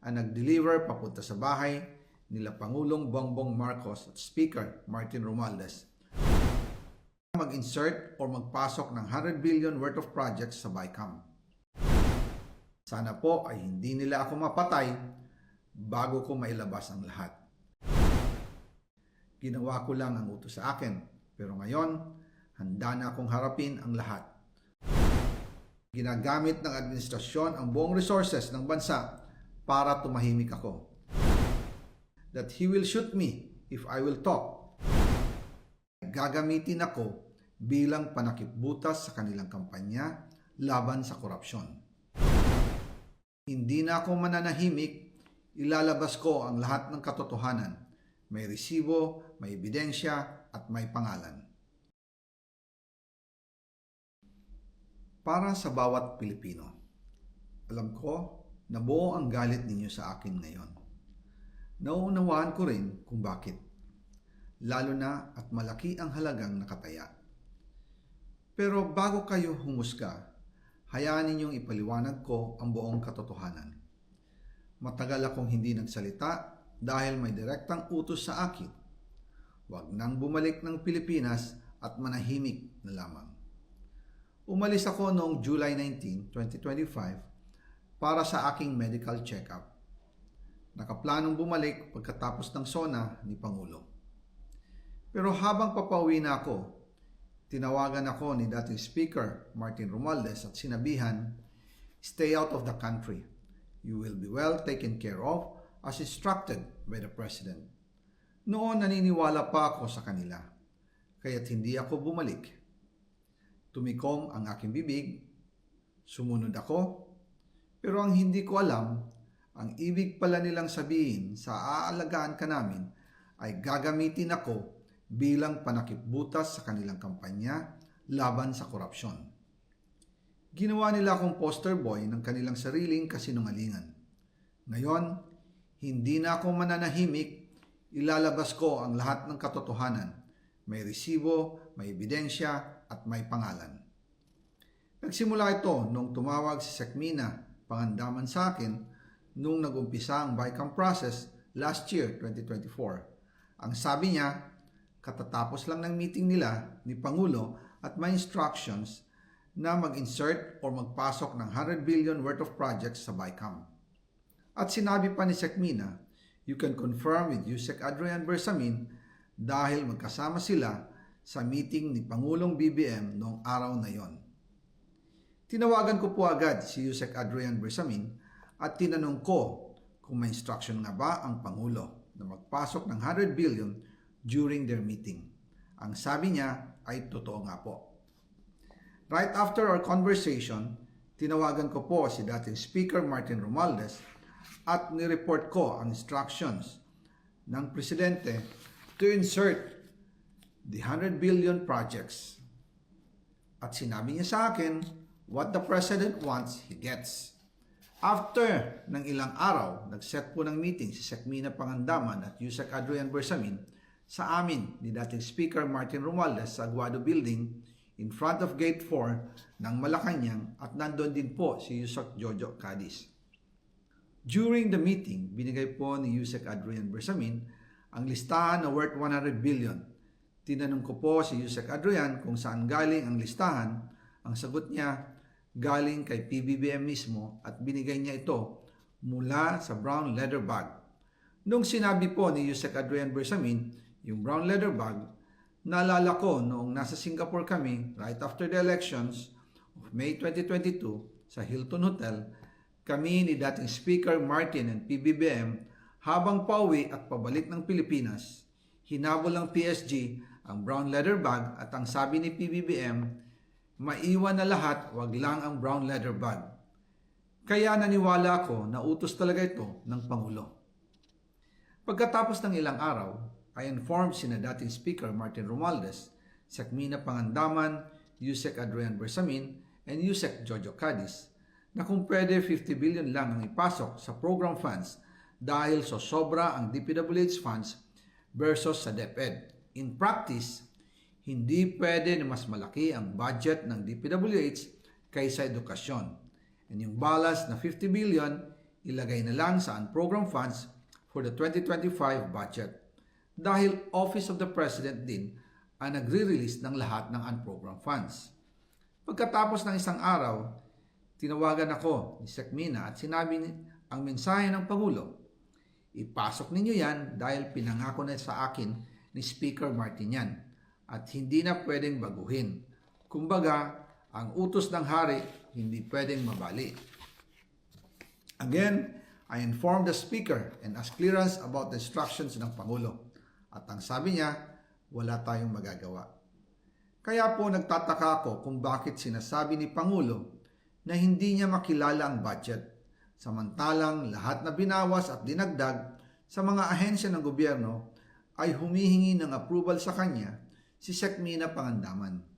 ang nag-deliver papunta sa bahay nila Pangulong Bongbong Marcos at Speaker Martin Romualdez mag-insert o magpasok ng 100 billion worth of projects sa BICAM. Sana po ay hindi nila ako mapatay bago ko mailabas ang lahat. Ginawa ko lang ang utos sa akin, pero ngayon, handa na akong harapin ang lahat. Ginagamit ng administrasyon ang buong resources ng bansa para tumahimik ako. That he will shoot me if I will talk. Gagamitin ako bilang panakipbutas sa kanilang kampanya laban sa korupsyon. Hindi na ako mananahimik, ilalabas ko ang lahat ng katotohanan. May resibo, may ebidensya, at may pangalan. Para sa bawat Pilipino, alam ko na buo ang galit ninyo sa akin ngayon. Nauunawaan ko rin kung bakit, lalo na at malaki ang halagang nakataya. Pero bago kayo humusga, hayaan ninyong ipaliwanag ko ang buong katotohanan. Matagal akong hindi nagsalita dahil may direktang utos sa akin. Huwag nang bumalik ng Pilipinas at manahimik na lamang. Umalis ako noong July 19, 2025 para sa aking medical check-up. Nakaplanong bumalik pagkatapos ng SONA ni Pangulo. Pero habang papauwi na ako, tinawagan ako ni dating Speaker Martin Romualdez at sinabihan, "Stay out of the country. You will be well taken care of as instructed by the President." Noon naniniwala pa ako sa kanila, kaya't hindi ako bumalik. Tumikom ang aking bibig, sumunod ako, pero ang hindi ko alam, ang ibig pala nilang sabihin sa aalagaan ka namin ay gagamitin ako bilang panakipbutas sa kanilang kampanya laban sa korupsyon. Ginawa nila akong poster boy ng kanilang sariling kasinungalingan. Ngayon, hindi na ako mananahimik, ilalabas ko ang lahat ng katotohanan. May resibo, may ebidensya, at may pangalan. Nagsimula ito nung tumawag si Sekmina Pangandaman sa akin nung nag-umpisa ang BICAM process last year, 2024. Ang sabi niya, katatapos lang ng meeting nila ni Pangulo at may instructions na mag-insert o magpasok ng 100 billion worth of projects sa BICAM. At sinabi pa ni Sekmina, you can confirm with Yusek Adrian Bersamin dahil magkasama sila sa meeting ni Pangulong BBM noong araw na yon. Tinawagan ko po agad si Yusek Adrian Bersamin at tinanong ko kung may instruction nga ba ang Pangulo na magpasok ng 100 billion during their meeting. Ang sabi niya ay totoo nga po. Right after our conversation, tinawagan ko po si dating Speaker Martin Romualdez at nireport ko ang instructions ng Presidente to insert the 100 billion projects. At sinabi niya sa akin, what the President wants, he gets. After ng ilang araw, nag-set po ng meeting si Sekmina Pangandaman at Yusek Adrian Bersamin sa amin ni dating Speaker Martin Romualdez sa Aguado Building in front of Gate 4 ng Malacanang at nandoon din po si Yusek Jojo Cadiz. During the meeting, binigay po ni Yusek Adrian Bersamin ang listahan na worth 100 billion. Tinanong ko po si Yusek Adrian kung saan galing ang listahan. Ang sagot niya, galing kay PBBM mismo at binigay niya ito mula sa brown leather bag. Nung sinabi po ni Yusek Adrian Bersamin, yung brown leather bag, naalala ko noong nasa Singapore kami right after the elections of May 2022 sa Hilton Hotel, kami ni dating Speaker Martin and PBBM habang pauwi at pabalik ng Pilipinas, hinabol ng PSG ang brown leather bag at ang sabi ni PBBM, maiwan na lahat, wag lang ang brown leather bag. Kaya naniwala ako na utos talaga ito ng Pangulo. Pagkatapos ng ilang araw, I informed sina dating Speaker Martin Romualdez, Sekmina Pangandaman, Yusek Adrian Bersamin, and Yusek Jojo Cadiz na kung pwede 50 billion lang ang ipasok sa program funds dahil so sobra ang DPWH funds versus sa DepEd. In practice, hindi pwede na mas malaki ang budget ng DPWH kaysa edukasyon. And yung balance na 50 billion, ilagay na lang sa unprogrammed funds for the 2025 budget dahil Office of the President din ang nagre-release ng lahat ng unprogrammed funds. Pagkatapos ng isang araw, tinawagan ako ni Sec Mina at sinabi ang mensahe ng Pangulo. Ipasok ninyo yan dahil pinangako na sa akin ni Speaker Martin yan at hindi na pwedeng baguhin. Kumbaga, ang utos ng hari hindi pwedeng mabali. Again, I informed the Speaker and asked clearance about the instructions ng Pangulo. At ang sabi niya, wala tayong magagawa. Kaya po nagtataka ako kung bakit sinasabi ni Pangulo na hindi niya makilala ang budget. Samantalang lahat na binawas at dinagdag sa mga ahensya ng gobyerno ay humihingi ng approval sa kanya si Sec Mina Pangandaman.